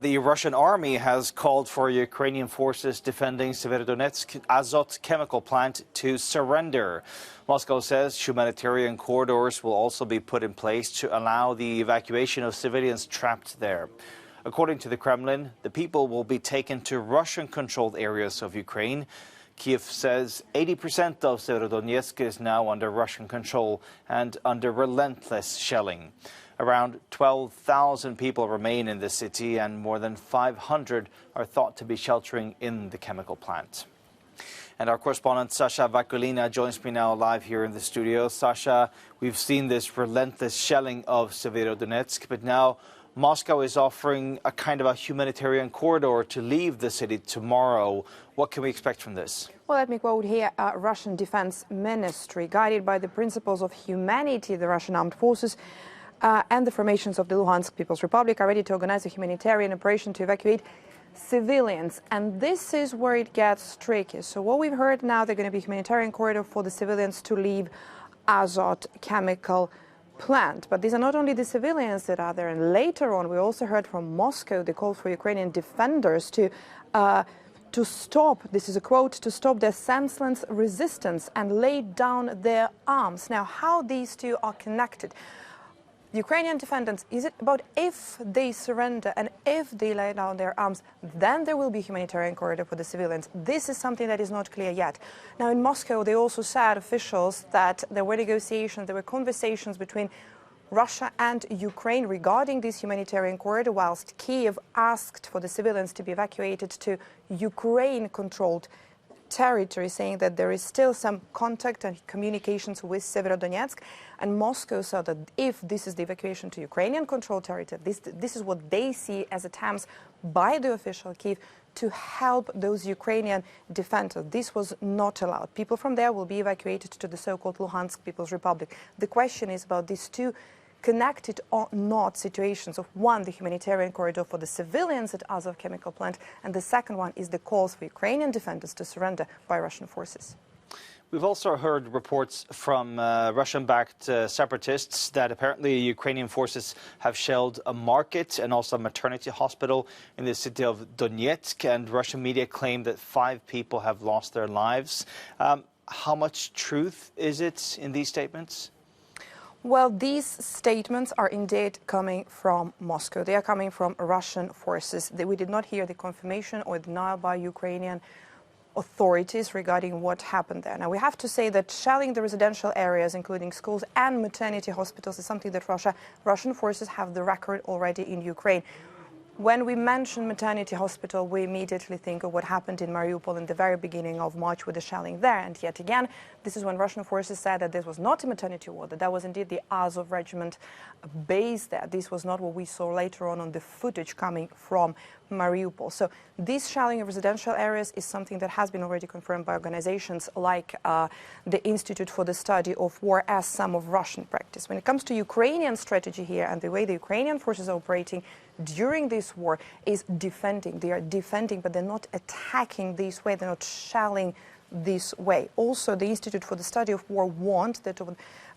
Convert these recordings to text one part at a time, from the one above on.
The Russian army has called for Ukrainian forces defending Sievierodonetsk Azot chemical plant to surrender. Moscow says humanitarian corridors will also be put in place to allow the evacuation of civilians trapped there. According to the Kremlin, the people will be taken to Russian-controlled areas of Ukraine. Kiev says 80% of Sievierodonetsk is now under Russian control and under relentless shelling. Around 12,000 people remain in the city and more than 500 are thought to be sheltering in the chemical plant. And our correspondent Sasha Vakulina joins me now live here in the studio. Sasha, we've seen this relentless shelling of Sievierodonetsk, but now Moscow is offering a kind of a humanitarian corridor to leave the city tomorrow. What can we expect from this? Well, let me quote here Russian Defense Ministry. Guided by the principles of humanity, the Russian armed forces and the formations of the Luhansk People's Republic are ready to organize a humanitarian operation to evacuate civilians. And this is where it gets tricky. So what we've heard now, they're going to be a humanitarian corridor for the civilians to leave Azot chemical plant. But these are not only the civilians that are there. And later on, we also heard from Moscow, they called for Ukrainian defenders to stop, this is a quote, to stop their senseless resistance and lay down their arms. Now, how these two are connected? Ukrainian defendants, is it about if they surrender and if they lay down their arms, then there will be humanitarian corridor for the civilians? This is something that is not clear yet. Now, in Moscow, they also said, officials, that there were negotiations, there were conversations between Russia and Ukraine regarding this humanitarian corridor, whilst Kiev asked for the civilians to be evacuated to Ukraine-controlled territory, saying that there is still some contact and communications with Sievierodonetsk. And Moscow said that if this is the evacuation to Ukrainian-controlled territory, this is what they see as attempts by the official Kiev to help those Ukrainian defenders. This was not allowed. People from there will be evacuated to the so-called Luhansk People's Republic. The question is about these two connected or not situations of, one, the humanitarian corridor for the civilians at Azov chemical plant, and the second one is the calls for Ukrainian defenders to surrender by Russian forces. We've also heard reports from Russian-backed separatists that apparently Ukrainian forces have shelled a market and also a maternity hospital in the city of Donetsk, and Russian media claim that 5 people have lost their lives. How much truth is it in these statements? Well, these statements are indeed coming from Moscow. They are coming from Russian forces. We did not hear the confirmation or denial by Ukrainian authorities regarding what happened there. Now, we have to say that shelling the residential areas, including schools and maternity hospitals, is something that Russian forces have the record already in Ukraine. When we mention maternity hospital, we immediately think of what happened in Mariupol in the very beginning of March with the shelling there. And yet again, this is when Russian forces said that this was not a maternity ward, that was indeed the Azov regiment base there. This was not what we saw later on the footage coming from Mariupol. So this shelling of residential areas is something that has been already confirmed by organizations like the Institute for the Study of War as some of Russian practice. When it comes to Ukrainian strategy here and the way the Ukrainian forces are operating during this war is defending. They are defending, but they're not attacking this way. They're not shelling this way. Also, the Institute for the Study of War warned that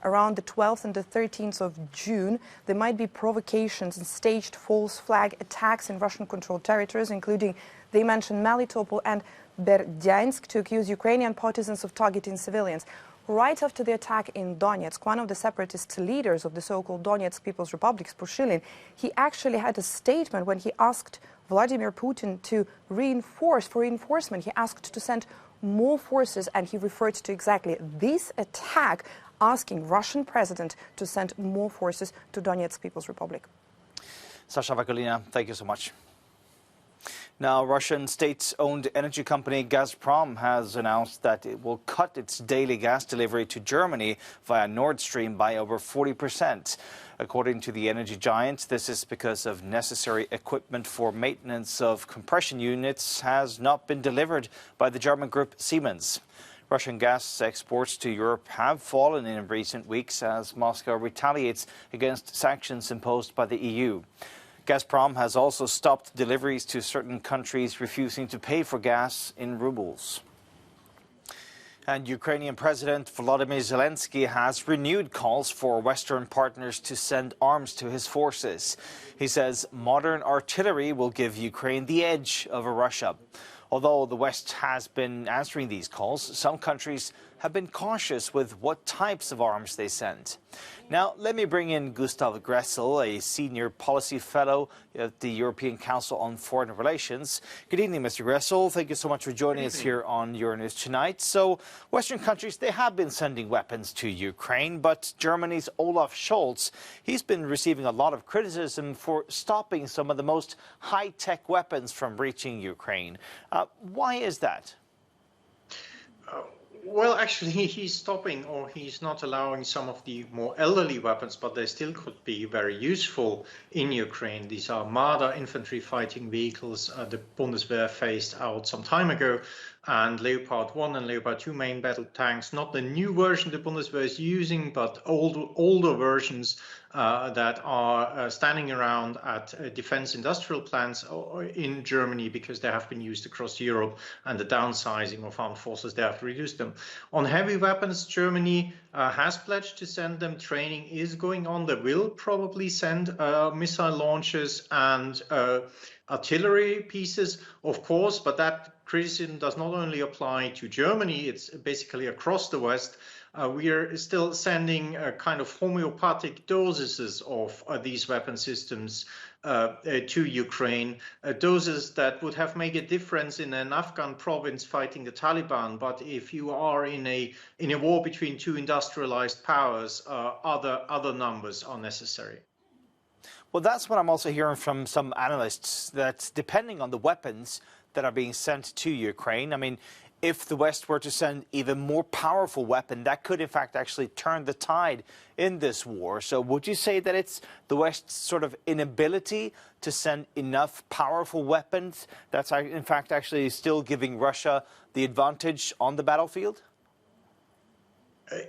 around the 12th and the 13th of June, there might be provocations and staged false flag attacks in Russian-controlled territories, including, they mentioned, Melitopol and Berdyansk, to accuse Ukrainian partisans of targeting civilians. Right after the attack in Donetsk, one of the separatist leaders of the so-called Donetsk People's Republic, Pushilin, he actually had a statement when he asked Vladimir Putin to reinforcement. He asked to send more forces, and he referred to exactly this attack, asking Russian president to send more forces to Donetsk People's Republic. Sasha Vakulina, thank you so much. Now, Russian state-owned energy company Gazprom has announced that it will cut its daily gas delivery to Germany via Nord Stream by over 40%. According to the energy giant, this is because of necessary equipment for maintenance of compression units has not been delivered by the German group Siemens. Russian gas exports to Europe have fallen in recent weeks as Moscow retaliates against sanctions imposed by the EU. Gazprom has also stopped deliveries to certain countries refusing to pay for gas in rubles. And Ukrainian President Volodymyr Zelensky has renewed calls for Western partners to send arms to his forces. He says modern artillery will give Ukraine the edge over Russia. Although the West has been answering these calls, some countries have been cautious with what types of arms they send. Now, let me bring in Gustav Gressel, a senior policy fellow at the European Council on Foreign Relations. Good evening, Mr. Gressel. Thank you so much for joining us here on Euronews tonight. So, Western countries, they have been sending weapons to Ukraine, but Germany's Olaf Scholz, he's been receiving a lot of criticism for stopping some of the most high-tech weapons from reaching Ukraine. Why is that? Well, actually, he's stopping or he's not allowing some of the more elderly weapons, but they still could be very useful in Ukraine. These are Marder infantry fighting vehicles the Bundeswehr phased out some time ago, and Leopard 1 and Leopard 2 main battle tanks, not the new version the Bundeswehr is using, but older versions that are standing around at defense industrial plants in Germany because they have been used across Europe, and the downsizing of armed forces, they have to reduce them. On heavy weapons, Germany has pledged to send them. Training is going on. They will probably send missile launchers and artillery pieces, of course, but that criticism does not only apply to Germany, it's basically across the West. We are still sending kind of homeopathic doses of these weapon systems to Ukraine, doses that would have made a difference in an Afghan province fighting the Taliban. But if you are in a war between two industrialized powers, other numbers are necessary. Well, that's what I'm also hearing from some analysts, that depending on the weapons that are being sent to Ukraine, I mean, if the West were to send even more powerful weapon, that could in fact actually turn the tide in this war. So would you say that it's the West's sort of inability to send enough powerful weapons that's in fact actually still giving Russia the advantage on the battlefield?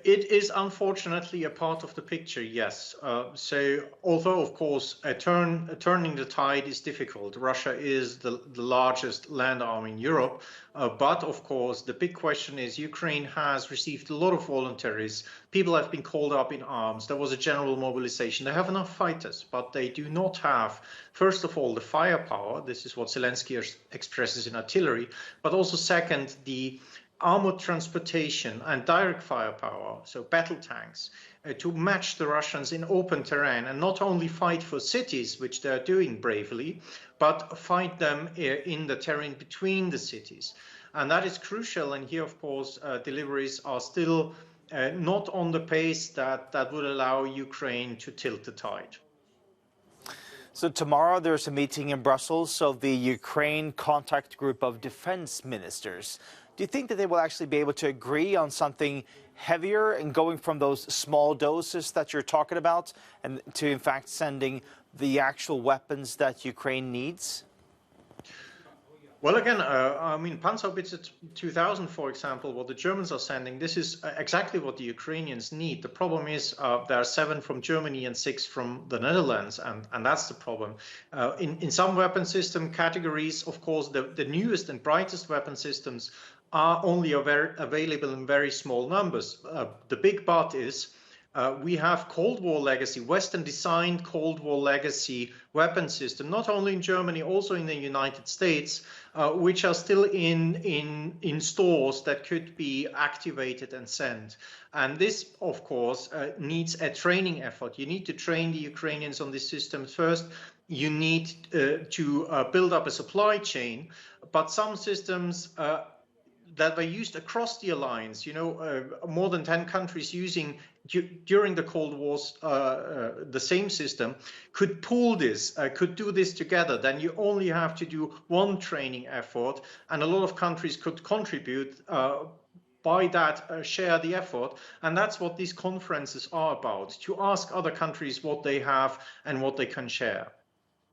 It is unfortunately a part of the picture, yes. So although, of course, turning the tide is difficult, Russia is the largest land army in Europe. But, of course, the big question is Ukraine has received a lot of voluntaries. People have been called up in arms. There was a general mobilization. They have enough fighters, but they do not have, first of all, the firepower. This is what Zelensky expresses in artillery. But also, second, the armored transportation and direct firepower, so battle tanks, to match the Russians in open terrain and not only fight for cities, which they are doing bravely, but fight them in the terrain between the cities. And that is crucial. And here, of course, deliveries are still not on the pace that would allow Ukraine to tilt the tide. So tomorrow there's a meeting in Brussels of the Ukraine Contact Group of Defense Ministers. Do you think that they will actually be able to agree on something heavier and going from those small doses that you're talking about and to, in fact, sending the actual weapons that Ukraine needs? Well, again, I mean, Panzerhaubitze 2000, for example, what the Germans are sending, this is exactly what the Ukrainians need. The problem is there are 7 from Germany and 6 from the Netherlands, and that's the problem. In some weapon system categories, of course, the newest and brightest weapon systems are only available in very small numbers. The big but is we have Cold War legacy, Western designed Cold War legacy weapon system, not only in Germany, also in the United States, which are still in stores that could be activated and sent. And this, of course, needs a training effort. You need to train the Ukrainians on this system first. You need to build up a supply chain, but some systems that were used across the alliance, more than 10 countries using during the Cold Wars the same system, could pool this, could do this together. Then you only have to do one training effort, and a lot of countries could contribute by that, share the effort. And that's what these conferences are about, to ask other countries what they have and what they can share.